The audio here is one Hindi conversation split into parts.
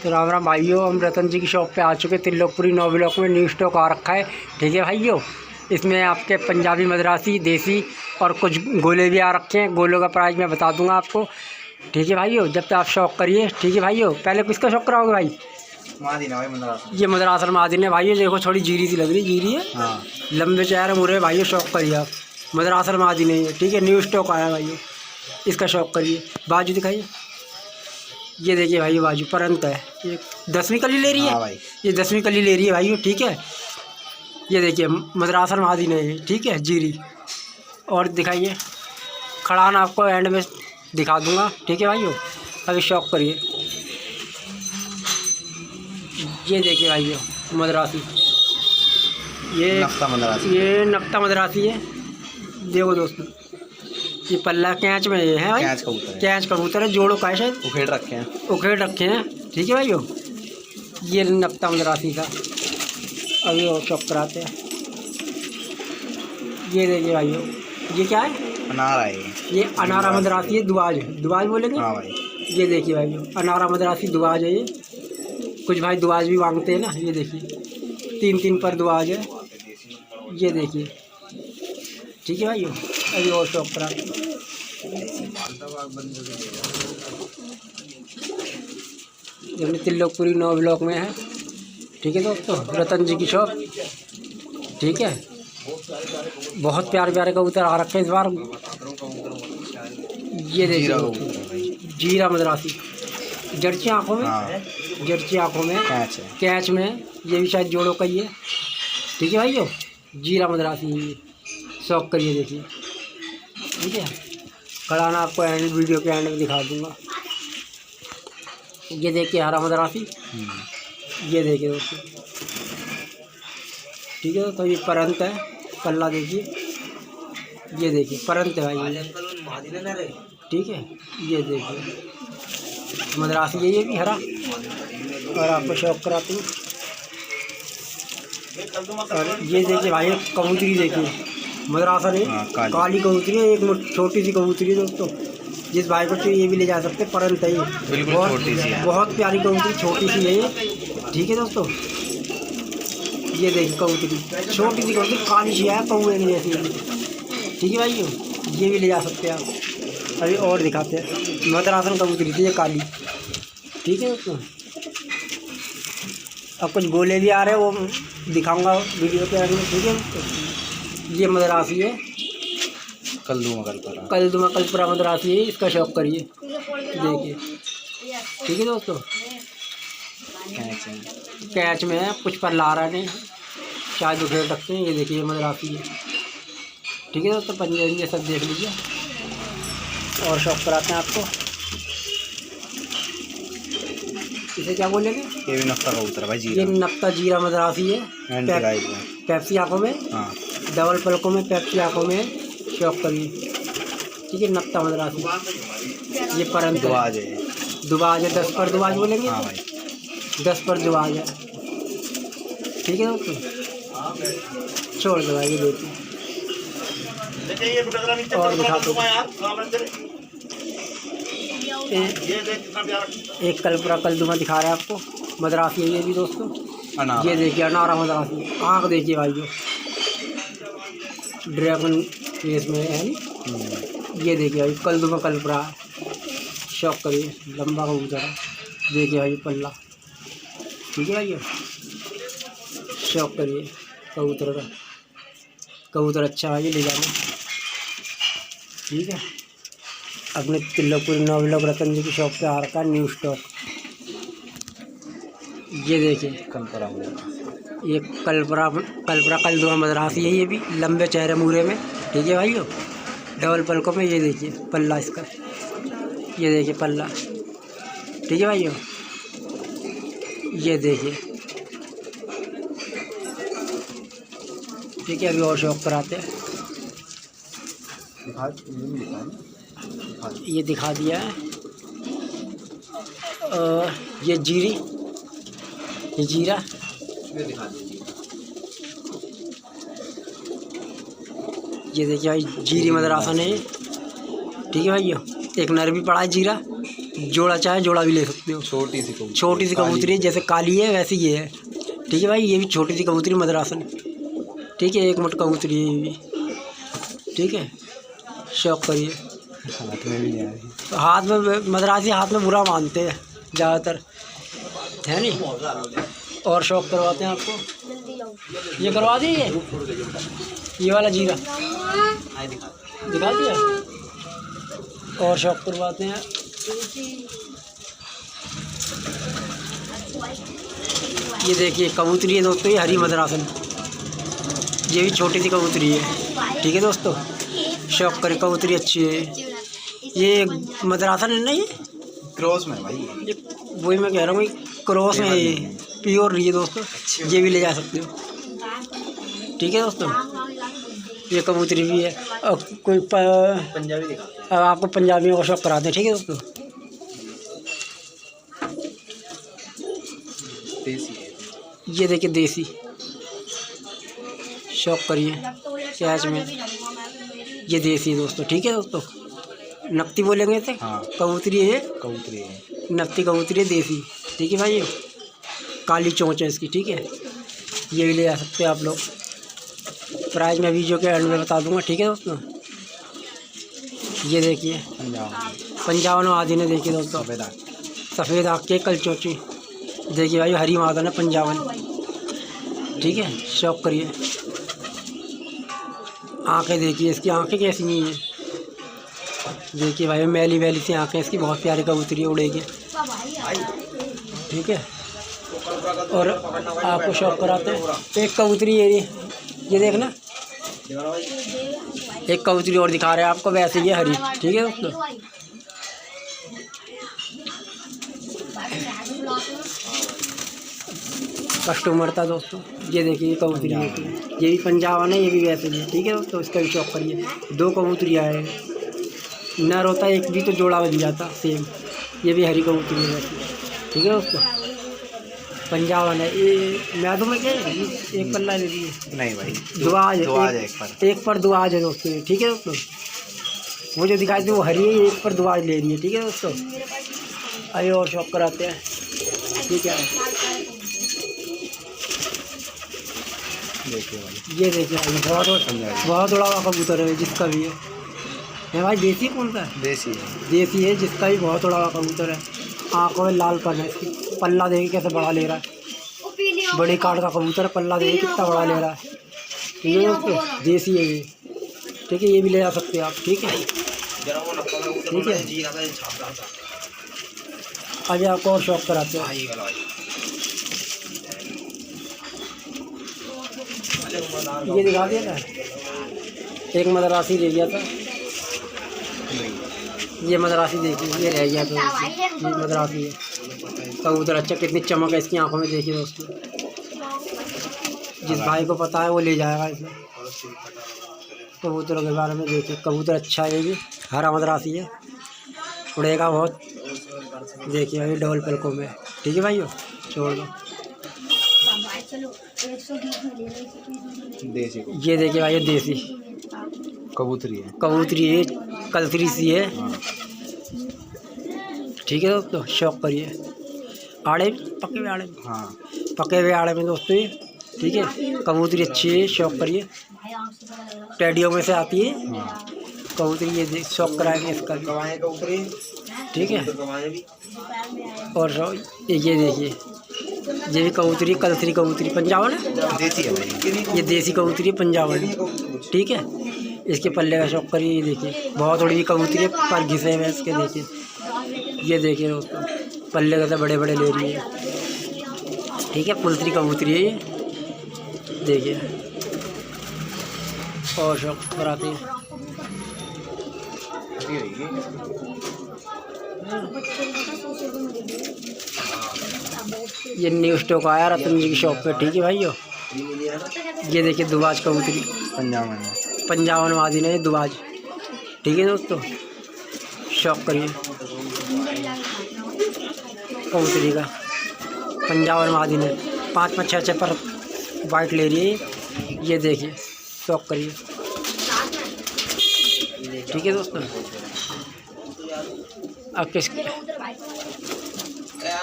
तो राम राम भाइयों, हम रतन जी की शॉप पे आ चुके। त्रिलोकपुरी 9 ब्लॉक में न्यू स्टॉक आ रखा है। ठीक है भाइयों, इसमें आपके पंजाबी, मद्रासी, देसी और कुछ गोले भी आ रखे हैं। गोलों का प्राइस मैं बता दूंगा आपको। ठीक है भाइयों, जब तक आप शौक करिए। ठीक है भाइयों, पहले किसका शौक कराओगे भाई? मादीन है भाई, मद्रासन। ये मद्रासन मादीन है भाइयों। देखो थोड़ी जीरी सी लग रही, जीरी है। हाँ, लंबे चेहरे मुरे भाइयों, शौक करिए आप। मद्रासन मादीन है ये। ठीक है, न्यू स्टॉक आया भाइयों, इसका शौक करिए। बाजू दिखाइए, ये देखिए भाई, बाजू परंत है। ये 10वीं कली ले रही है। हाँ भाई, ये 10वीं कली ले रही है भाई। ठीक है, ये देखिए मद्रासन मादी ने। ठीक है, जीरी। और दिखाइए, खड़ान आपको एंड में दिखा दूंगा। ठीक है भाइयों, अभी शौक करिए। ये देखिए भाइयों, मद्रासी, ये नक्शा मद्रासी। ये नक्ता मद्रासी है। देखो दोस्तों, ये पल्ला कैच में ये है भाई। कैच कबूतर है। कैच कबूतर है, जोड़ों का है शायद। उखेड़ रखे हैं। उखेड़ रखे हैं। ठीक है भाइयों, ये नक्ता मद्रासी का। अभी और शौक कराते हैं। ये देखिए भाइयों, ये क्या है? अनार है ये अनारा मद्रासी है। दुआज, दुआज बोलेंगे। हाँ भाई, ये देखिए भाइयों, अनारा मद्रासी दुआज है ये। कुछ भाई दुआज भी मांगते हैं ना। ये देखिए 3-3 पर दुआज है। ये देखिए। ठीक है भाइयों, अभी और शौक कराते हैं। जब त्रिलोकपुरी 9 ब्लॉक में है। ठीक है दोस्तों, रतन जी की शॉप। ठीक है, बहुत प्यारे प्यारे कबूतर आ रखे हैं इस बार। ये देखिए, जीरा मद्रासी, जर्ची आँखों में। हाँ, जर्ची आँखों में, कैच है। कैच में। ये भी शायद जोड़ों का ही है। ठीक है भाइयों, जीरा मद्रासी, शौक करिए, देखिए। ठीक है, खड़ाना आपको एंड वीडियो के एंड में दिखा दूंगा। ये देखिए हरा मद्रासी। ये देखिए दोस्तों। ठीक है, तो ये परंत है। पल्ला देखिए, ये देखिए परंत है भाई। ठीक है, ये देखिए मद्रासी है, ये भी हरा। और आपको शौक कराती हूँ। और ये देखिए भाई, कबूतरी देखिए, मद्रासन है। हाँ, काली कबूतरी है, एक छोटी सी कबूतरी है दोस्तों। जिस भाई को चाहिए ये भी ले जा सकते। परंत है ये, बिल्कुल छोटी सी है। बहुत प्यारी कबूतरी, छोटी सी है ये। ठीक है दोस्तों, ये देखिए कबूतरी, छोटी सी कबूतरी, काली सी है, कौए की जैसी। ठीक है भाइयों, ये भी ले जा सकते हैं आप। अभी और दिखाते हैं। मद्रासन कबूतरी थी ये, काली। ठीक है दोस्तों, अब कुछ गोले भी आ रहे हैं, वो दिखाऊंगा वीडियो के आगे। ठीक है, ये मद्रासी है। कलदुमा कलपुरा मद्रासी है, इसका शौक करिए, देखिए। ठीक है दोस्तों, कैच में है, कुछ पर ला रहा नहीं, शायद उधेड़ रखते हैं। ये देखिए मद्रासी है। ठीक है दोस्तों, पंजे वंजे सब देख लीजिए और शौक कराते हैं आपको। इसे क्या बोलेंगे? ये भी नक्शा कबूतर भाई, ये नक्ता जीरा मद्रासी है। पेप्सी आँखों में। हाँ, डबल पलकों में, पेप्सी आँखों में, शौक करिए। ठीक है, नक्ता मद्रासी। ये परंत दुआज है। दुबाज है, 10 पर दुबाज बोलेंगे। हाँ भाई, 10 पर दुबाज है। ठीक है दोस्तों, छोड़ दो भाई, ये देखिए। और दिखा दो, एक कलपुरा कलदुमा दिखा रहे हैं आपको। मद्रासी है ये भी दोस्तों। अनार। ये देखिए अनारा मद्रासी, आँख देखिए भाई, जो ड्रैगन फेस में है। ये देखिए भाई, कलदुमा कलपुरा, शौक करिए, लंबा कबूतर है। देखिए भाई पल्ला। ठीक है भाई, शौक करिए कबूतर का। कबूतर अच्छा है, ये ले जाना। ठीक है, अपने त्रिलोकपुरी 9 ब्लॉक रतन जी की शॉप पे आ रखा है न्यू स्टॉक। ये देखिए ये कलपुरा कलदुमा मद्रासी है। ये भी लंबे चेहरे मूरे में। ठीक है भाइयों, डबल पलकों में। ये देखिए पल्ला इसका, ये देखिए पल्ला। ठीक है भाइयों, ये देखिए। ठीक है, अभी और शौक कराते हैं। ये दिखा दिया है। ये जीरी, ये जीरा, ये देखिए भाई, जीरी मद्रासन है। ठीक है भाइयों, एक नर भी पड़ा है जीरा। जोड़ा चाहे जोड़ा भी ले सकते हो। छोटी सी कबूतरी, छोटी सी कबूतरी है, जैसे काली है वैसी ये है। ठीक है भाई, ये भी छोटी सी कबूतरी मद्रासन। ठीक है, एक मुठ कबूतरी है ये भी। ठीक है, शौक करिए। हाथ में भी नहीं आ रही। हाथ में मद्रासी हाथ में बुरा मानते हैं ज़्यादातर, है नहीं। और शौक करवाते हैं आपको, ये करवा दिए, ये वाला जीरा दिखा दिया। और शौक करवाते हैं, ये देखिए कबूतरी है दोस्तों, ये हरी मद्रासन, ये भी छोटी सी कबूतरी है। ठीक है दोस्तों, शौक करें, कबूतरी अच्छी है। ये मद्रासन है ना, ये क्रॉस में भाई, ये वही मैं कह रहा हूँ, क्रॉस में ये प्योर ये दोस्तों, ये भी ले जा सकते हो। ठीक है दोस्तों, ये कबूतरी भी है। और कोई पंजाबी दिखा, अब आपको पंजाबियों का शौक कराते हैं। ठीक है दोस्तों, देसी है ये देखिए देसी, शौक करिए कैच में, ये देसी है दोस्तों। ठीक है दोस्तों, नकती बोलेंगे थे। हाँ, कबूतरी है, कबूतरी है, नकती कबूतरी है देसी। ठीक है भाई, काली चोंच है इसकी। ठीक है, ये भी ले जा सकते हैं आप लोग। प्राइस मैं वीडियो के एंड में बता दूंगा। ठीक है दोस्तों, ये देखिए पंजाब आदि ने, देखिए दोस्तों सफ़ेद आँख के कल चोची, देखिए भाई हरी मादन है पंजाबन। ठीक है, शौक करिए। आँखें देखिए इसकी, आँखें कैसी नहीं है, देखिए भाई मैली वैली सी आँखें इसकी, बहुत प्यारी कबूतरी उड़ेगी। ठीक है, और आपको शौक कराते हैं एक कबूतरी ये देखना, एक कबूतरी और दिखा रहे हैं आपको, वैसे ही है हरी। ठीक है दोस्तों, कस्टमर था दोस्तों, ये देखिए ये कबूतरी है, ये भी पंजाब है, ये भी वैसे ही है। ठीक है दोस्तों, इसका भी शौक करिए। दो कबूतरी आए हैं, नर होता एक भी तो जोड़ा बन जाता सेम। ये भी हरी कबूतरी है वैसे। ठीक है दोस्तों, पंजाब है ये, मैदों में क्या है, एक पल्ला ले लीजिए। नहीं भाई, दुआज है, दुआज एक पर दुआज है दोस्तों। ठीक है दोस्तों, वो जो दिखाई दे वो हरी है, एक पर दुआज ले रही है। ठीक है दोस्तों, आइए और शौक कराते हैं। ठीक है, देखिए भाई, ये देखिए भाई बहुत बड़ा हुआ कबूतर है जिसका भी है भाई। देसी कौन सा है? देसी है, देसी है, जिसका भी बहुत बड़ा हुआ कबूतर है। आँखों में लाल पन है इसकी, पल्ला देखिए कैसे बड़ा ले रहा है, बड़ी काट का कबूतर, पल्ला देखिए कितना बड़ा ले रहा है। ठीक है दोस्तों, देसी है ये। ठीक है, ये भी ले जा सकते हैं आप। ठीक है, ठीक है, आज आपको और शौक कराते हैं। ये दिखा दिया था, एक मद्रासी ले गया था, ये मद्रासी देखिए, ये रह गया था, ये मद्रासी है कबूतर। अच्छा कितनी चमक है इसकी आंखों में, देखिए दोस्तों। जिस भाई को पता है वो ले जाएगा इसे। कबूतरों के बारे में देखिए, कबूतर अच्छा है, ये भी हरा मद्रासी है, उड़ेगा बहुत। देखिए अभी डबल पलकों में। ठीक है भाइयों, छोड़ दो। देसी ये देखिए भाई, ये देसी कबूतरी है, कबूतरी है, कलतरी सी है। ठीक है दोस्तों, शौक करिए। आड़े पके हुए आड़े, हाँ पके हुए आड़े में दोस्तों ये। ठीक है, कबूतरी अच्छी है, शौक करिए। टेडियो में से आती है कबूतरी, ये शौक कराएंगे इसका भी। कबूतरी। ठीक है, और ये देखिए, ये भी कबूतरी, कलतरी कबूतरी पंजाब है, देसी है भाई, ये देसी कबूतरी पंजाब है। ठीक है, इसके पल्ले का शौक करिए। ये देखिए बहुत बड़ी कबूतरी है, पर घिसे हुए इसके। देखिए ये देखिए दोस्तों, पल्ले कैसे बड़े बड़े ले रही है। ठीक है, पुलतरी कबूतरी है ये, देखिए। और शौक कराते हैं। ये न्यू स्टॉक आया रतन जी की शॉप पे। ठीक है भाइयों, ये देखिए दुबाज कबूतरी, पंजाब वादी ने दुबाज। ठीक है दोस्तों, शौक करिए कबूतरी का। पंजाब वादी ने 5-5 6-6 पर वाइट ले रही है। ये देखिए, शौक करिए। ठीक है दोस्तों, अब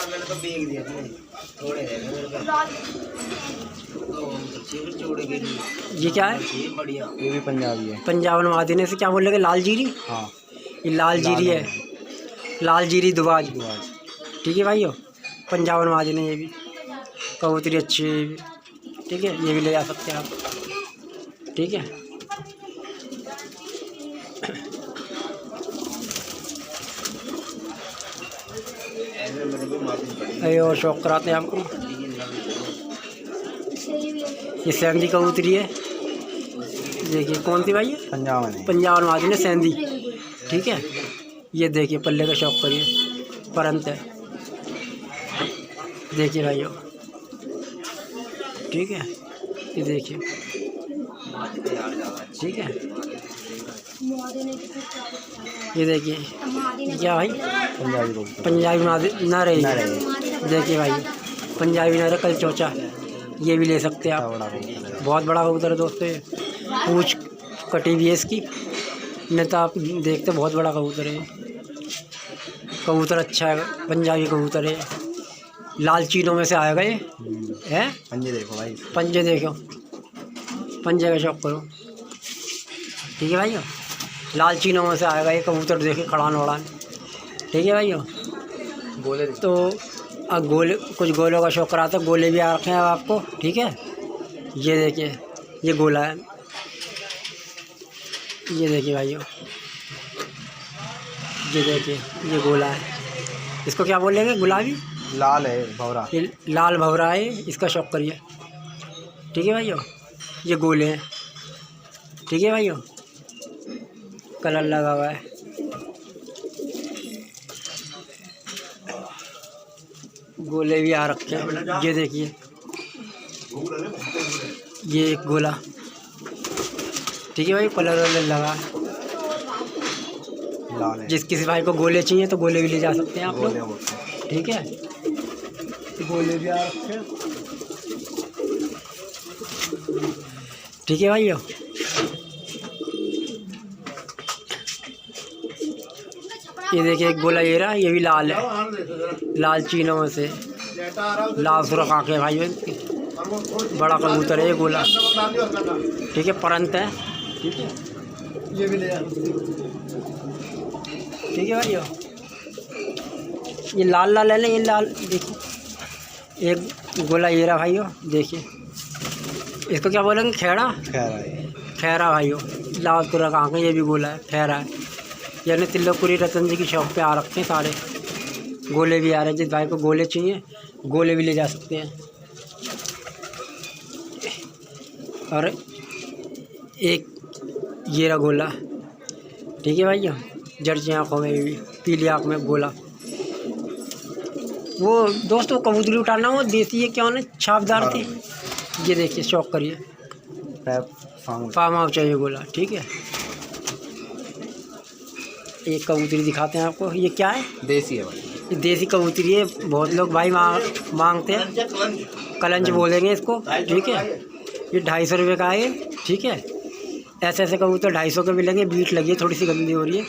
यार मैंने तो बेच दिया था थोड़े रह गए मेरे पास जोड़े के लिए। ये क्या है? ये बढ़िया, ये भी पंजाबी है। पंजाब नवादी ने से क्या बोल रहे लाल जीरी? हाँ ये लाल जीरी है, लाल जीरी दुबाज। ठीक है भाइयों, पंजाब नवादी ने ये भी कबूतरी अच्छी है ये भी। ठीक है, ये भी ले जा सकते हैं आप। ठीक है, अरे और शौक कराते हैं आपको। ये सैंदी कबूतरी है, देखिए कौन सी भाई है? पंजाब में, पंजाब नवादी ने सैंदी। ठीक है, ये देखिए पल्ले का शौक करिए, परंत है, देखिए भाइयों। ठीक है, ये देखिए, ठीक है, ये देखिए क्या भाई पंजाबी ना रही। देखिए भाई पंजाबी ना रहे कल चौचा, ये भी ले सकते हैं आप। बहुत बड़ा कबूतर है दोस्तों, ये पूँछ कटी हुई है इसकी, नहीं तो आप देखते बहुत बड़ा कबूतर है। कबूतर अच्छा है, पंजाबी कबूतर है, लाल चीनों में से आएगा ये है। पंजे देखो भाई, पंजे देखो, पंजे का शौक करो। ठीक है भाइयों, लाल चीनों में से आएगा ये कबूतर, देखिए खड़ान वड़ान। ठीक है भाइयों, गोले तो अब गोले, कुछ गोलों का शौक कराते हैं, गोले भी आ रखे हैं अब आपको। ठीक है, ये देखिए ये गोला है, ये देखिए भाइयों, ये देखिए ये गोला है। इसको क्या बोलेंगे? गुलाबी लाल है भवरा, ये लाल भवरा है, इसका शौक करिए। ठीक है भाइयों, ये गोले हैं। ठीक है भाइयों, कलर लगा हुआ है। गोले भी आ रखे हैं, ये देखिए ये एक गोला। ठीक है भाई, कलर वलर लगा है। लाल है। जिस किसी भाई को गोले चाहिए तो गोले भी ले जा सकते हैं आप लोग। ठीक है, गोले भी आ रखे हैं। ठीक है भाइयों, ये देखिए एक गोला ये रहा, ये भी लाल है, लाल चीनों में से, लाल सुरख आँखें भाइयों इसकी, बड़ा कबूतर है ये गोला। ठीक है, परंत है। ठीक है, ये भी ले जा। ठीक है भाइयों, ये लाल लाल है ना, ये लाल देखिए, एक गोला ये रहा भाइयों, देखिए इसको क्या बोलेंगे? खैरा। खैरा भाइयों, लाल सुरख आँखें, ये भी गोला है, खैरा है। यानी तिल्लोपुरी रतन जी की शॉप पे आ रखे हैं सारे। गोले भी आ रहे हैं, जिस भाई को गोले चाहिए गोले भी ले जा सकते हैं। और एक ये रहा गोला। ठीक है भैया, जर्सी आँखों में भी, पीली आँख में गोला। वो दोस्तों कबूतरी उठाना वो देसी है, क्या ना छापदार थी। ये देखिए शौक करिए, फार्म हाउस चाहिए गोला। ठीक है, एक कबूतरी दिखाते हैं आपको, ये क्या है? देसी है भाई, ये देसी कबूतरी है, बहुत लोग भाई मांगते हैं, कलंज बोलेंगे इसको। ठीक है, ये 250 रुपये का है। ठीक है, ऐसे ऐसे कबूतर 250 के मिलेंगे। बीट लगी है, थोड़ी सी गंदी हो रही है।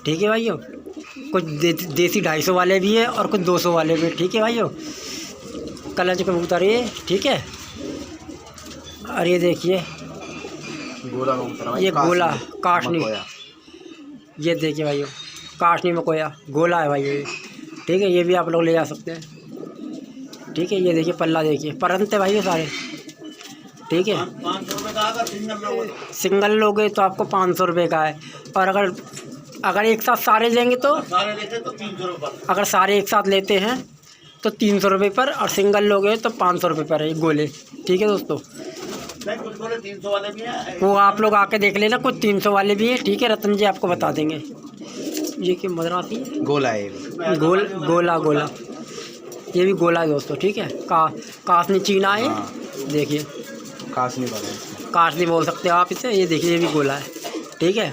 ठीक है भाइयों, कुछ देसी 250 वाले भी है और कुछ 200 वाले भी। ठीक है भाइयों, कलंज कबूतर ये। ठीक है, और ये देखिए गोला कबूतर, ये गोला काशनी, ये देखिए भाइयों काशनी में कोया गोला है भाई ये। ठीक है, ये भी आप लोग ले जा सकते हैं। ठीक है, ये देखिए पल्ला देखिए, परंत है भाई ये सारे। ठीक है, 500 रुपये का, अगर सिंगल लोगे तो आपको 500 रुपये का है। और अगर एक साथ सारे लेंगे तो सारे लेते तो 300 रुपये, अगर सारे एक साथ लेते हैं तो 300 रुपये पर, और सिंगल लोगे तो 500 रुपये पर है ये गोले। ठीक है दोस्तों, कुछ गोले 300 वाले भी हैं, वो आप लोग आके देख लेना, कुछ 300 वाले भी हैं। ठीक है, रतन जी आपको बता देंगे। ये कि मदरासी गोला है, गोला ये भी गोला है दोस्तों। ठीक है, कासनी चीना है। देखिए कासनी बोल सकते हो आप इसे। ये देखिए ये भी गोला है। ठीक है,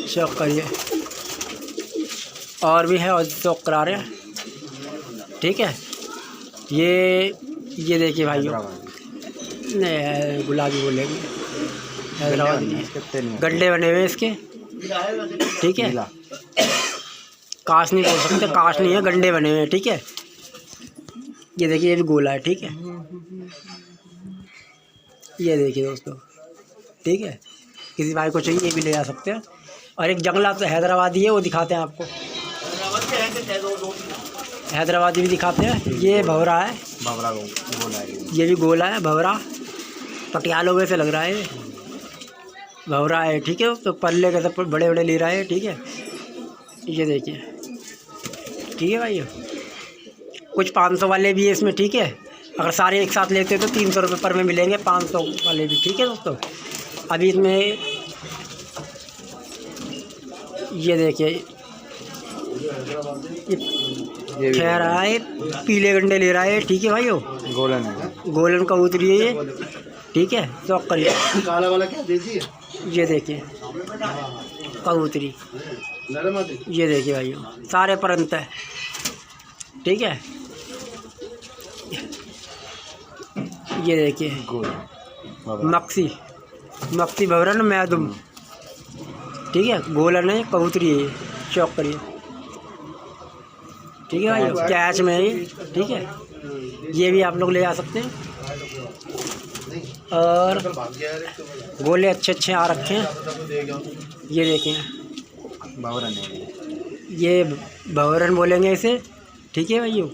शौक करिए, और भी है और शौक करा रहे हैं। ठीक है, ये देखिए भाइयों, नहीं गुलाबी बोलेंगे, हैदराबादी नहीं, गड्ढे बने हुए हैं इसके। ठीक है, काश नहीं बोल सकते, काश नहीं है, गंडे बने हुए हैं, ठीक है। ये देखिए ये भी गोला है, ठीक है। ये देखिए दोस्तों, ठीक है। किसी भाई को चाहिए ये भी ले जा सकते हैं। और एक जंगला तो हैदराबादी है, वो दिखाते हैं आपको। हैदराबादी भी दिखाते हैं। ये भंवरा है, भंवरा गोला है। ये भी गोला है, भंवरा पटियालों में से लग रहा है, भंवरा है, ठीक है। तो पल्ले के सब बड़े बड़े ले रहा है, ठीक है। ये देखिए, ठीक है भाई। कुछ 500 वाले भी है इसमें, ठीक है। अगर सारे एक साथ लेते तो 300 रुपये पर में मिलेंगे, 500 वाले भी, ठीक है दोस्तों। अभी इसमें ये देखिए, ये कह रहा है पीले गंडे ले रहा है, ठीक है भाइयों। गोलन कबूतरी है ये, ठीक है। शौक करिए। काला वाला क्या देसी है? ये देखिए कबूतरी, ये देखिए भाइयों, सारे परंत है, ठीक है। ये देखिए मक्सी भंवरन मैदुम, ठीक है। गोलन है, कबूतरी है ये, शौक करिए, ठीक है भाई। कैच में है ये, ठीक है। ये भी आप लोग ले जा सकते हैं। और गोले अच्छे अच्छे आ रखे हैं, ये देखें, भंवरन है ये भंवरन बोलेंगे इसे, ठीक है भाइयों।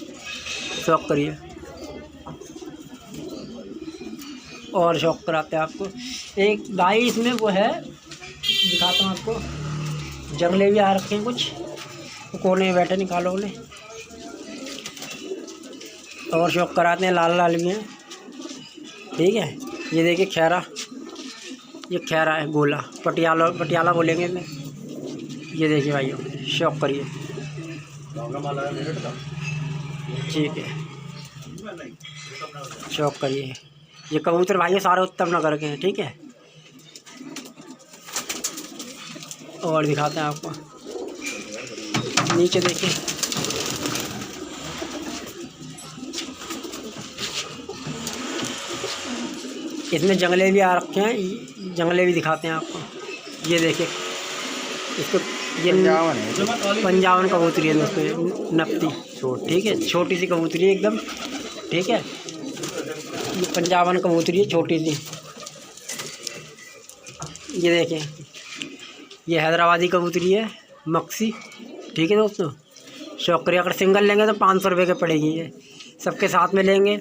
शौक करिए। और शौक कराते हैं आपको। एक भाई इसमें वो है, दिखाता हूँ आपको, जंगले भी आ रखे हैं कुछ, तो कोने में बैठे निकालो उन्हें। और शौक कराते हैं, लाल लाल भी हैं, ठीक है। ये देखिए खैरा, ये खैरा है, गोला पटियाला बोलेंगे इन्हें। ये देखिए भाइयों, शौक करिए, ठीक है। शौक करिए। ये कबूतर भाइयों सारे उत्तम नगर के हैं, ठीक है। और दिखाते हैं आपको, नीचे देखिए, इसमें जंगले भी आ रखे हैं, जंगले भी दिखाते हैं आपको। ये देखिए, इसको ये पंजाबन कबूतरी है दोस्तों, ये नपती, ठीक है। छोटी सी कबूतरी है एकदम, ठीक है। ये पंजाबन कबूतरी है, छोटी सी। ये देखें, ये हैदराबादी कबूतरी है, मक्सी, ठीक है दोस्तों। शौक करिए। अगर सिंगल लेंगे तो 500 रुपये के पड़ेगी, ये सबके साथ में लेंगे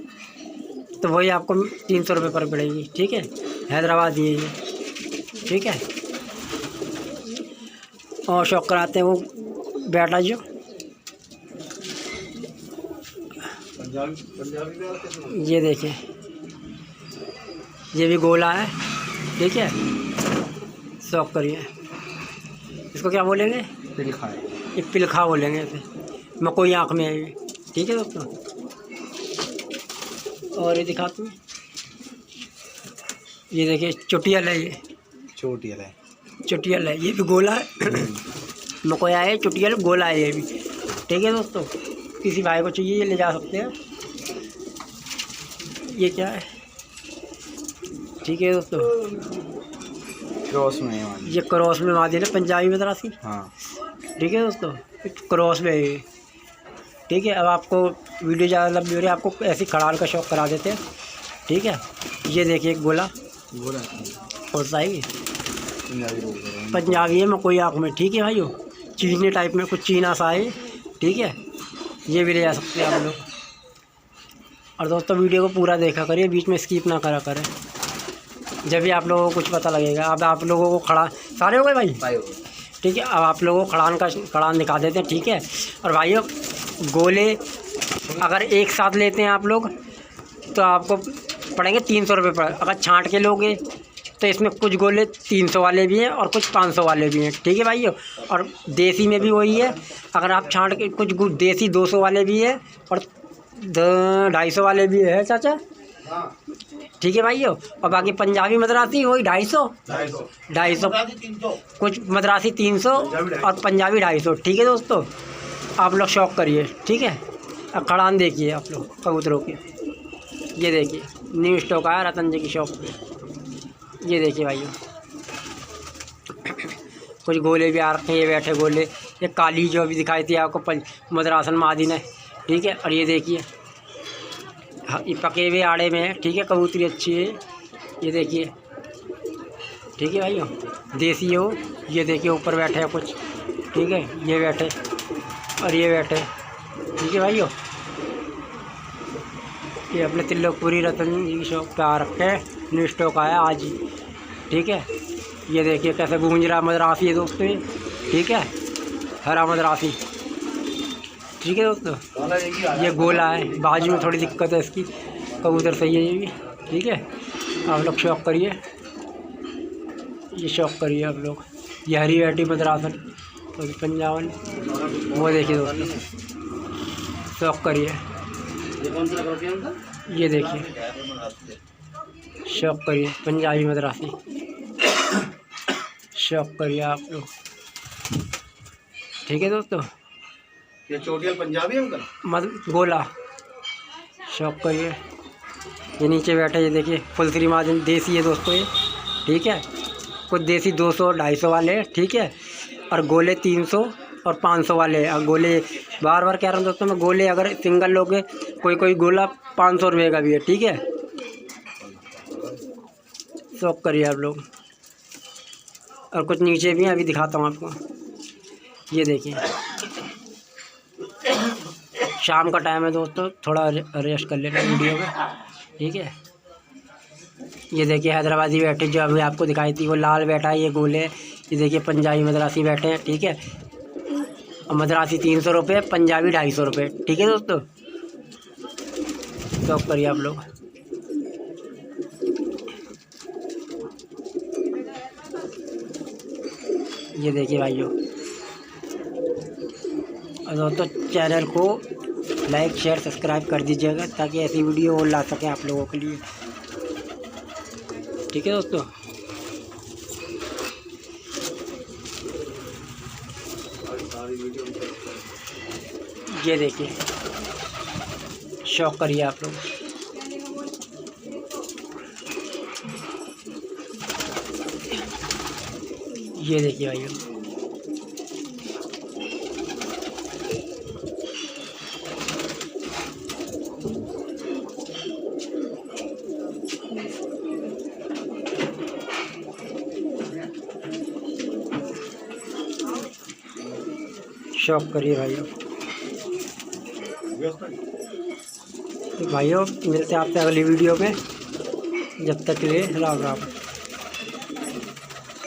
तो वही आपको 300 रुपये पर पड़ेगी, ठीक है। हैदराबादी है ये, ठीक है। और शौक कराते हैं वो बेटा जो ये देखिए, ये भी गोला है, ठीक है। शौक करिए। इसको क्या बोलेंगे? पिलखा है, ये पिलखा बोलेंगे इसे, मकोई आँख में है ये, ठीक है दोस्तों। और ये दिखाते हैं, ये देखिए चुटियल है, ये चुटियल है, ये भी गोला है। मकोया है, चुटियल गोला है ये भी, ठीक है दोस्तों। किसी भाई को चाहिए ये ले जा सकते हैं। ये क्या है, ठीक है दोस्तों, क्रॉस में ये क्रॉस में मादी है, पंजाबी मद्रासी, हाँ, ठीक है दोस्तों। क्रॉस में है, ठीक है। अब आपको वीडियो ज़्यादा लंबी हो रही है, आपको ऐसी खड़ाल का शौक करा देते हैं, ठीक है। ये देखिए गोला और साही पंजाबी है, मकोई आँख में, ठीक है भाइयों। चीनी टाइप में कुछ चीना सा है, ठीक है। ये भी ले जा सकते हैं आप लोग। और दोस्तों वीडियो को पूरा देखा करिए, बीच में स्किप ना करा करें, जब भी आप लोगों को कुछ पता लगेगा। अब आप लोगों को खड़ा सारे हो गए भाई, ठीक है। अब आप लोगों को खड़ान दिखा देते हैं, ठीक है। और भाइयों गोले अगर एक साथ लेते हैं आप लोग तो आपको पड़ेंगे 300 रुपये पर। अगर छांट के लोगे तो इसमें कुछ गोले 300 वाले भी हैं और कुछ 500 वाले भी हैं, ठीक है भाइयों। और देसी में भी वही है, अगर आप छांट के कुछ देसी 200 वाले भी है और 250 वाले भी है चाचा, ठीक है भाइयों। और बाकी पंजाबी मद्रासी वही 250, कुछ मद्रासी 300 और पंजाबी 250, ठीक है दोस्तों। आप लोग शौक करिए, ठीक है। अब खड़ान देखिए आप लोग कबूतरों के, ये देखिए न्यू स्टॉक आया रतन जी की शॉप पे, ये देखिए भाइयों। कुछ गोले भी आ रखे हैं, ये बैठे गोले, ये काली जो अभी दिखाई थी आपको मद्रासन मादी ने, ठीक है। और ये देखिए ये पके हुए आड़े में है, ठीक है। कबूतरी अच्छी है, ये देखिए, ठीक है भाइयों। देसी हो, ये देखिए ऊपर बैठे हैं कुछ, ठीक है। ये बैठे और ये बैठे, ठीक है भाइयों। ये अपने त्रिलोकपुरी रतन जी की शॉप पे आ रखे हैं, न्यू स्टॉक आया आज ही, ठीक है। ये देखिए कैसे गूंज रहा मद्रासी है दोस्तों, ठीक है। हरा मद्रासी, ठीक है दोस्तों। ये गोला है, बाजू में थोड़ी दिक्कत है इसकी, कबूतर सही है ये भी, ठीक है। आप लोग शौक करिए, ये शौक करिए आप लोग। ये हरी बैठी मद्रासन तो पंजाबन, वो देखिए दोस्तों, शौक करिए। ये देखिए शौक करिए पंजाबी मद्रासी, शौक करिए आप लोग, ठीक है दोस्तों। ये चोटियल पंजाबी अंकल गोला, शौक करिए। ये नीचे बैठे, ये देखिए फुलसरी माजन देसी है दोस्तों ये, ठीक है। कुछ देसी 200-250 वाले हैं, ठीक है। और गोले 300 और 500 वाले हैं। और गोले बार बार कह रहा हूँ दोस्तों मैं, गोले अगर सिंगल लोगे कोई गोला 500 रुपये का भी है, ठीक है। शौक करिए आप लोग। और कुछ नीचे भी हैं, अभी दिखाता हूँ आपको। ये देखिए शाम का टाइम है दोस्तों, थोड़ा रेस्ट कर लेना वीडियो में, ठीक है। ये देखिए हैदराबादी बैठे जो अभी आपको दिखाई थी, वो लाल बैठा है, ये गोले। ये देखिए पंजाबी मद्रासी बैठे हैं, ठीक है। और मद्रासी 300 रुपये, पंजाबी 250 रुपये, ठीक है दोस्तों। शौक करिए आप लोग। ये देखिए भाइयों, और दोस्तों चैनल को लाइक शेयर सब्सक्राइब कर दीजिएगा ताकि ऐसी वीडियो और ला सकें आप लोगों के लिए, ठीक है दोस्तों। ये देखिए शौक करिए आप लोग। ये देखिए भाइयों, शौक करिए भाइयों। भाइयों मिलते हैं आपसे अगली वीडियो में, जब तक के लिए राम राम।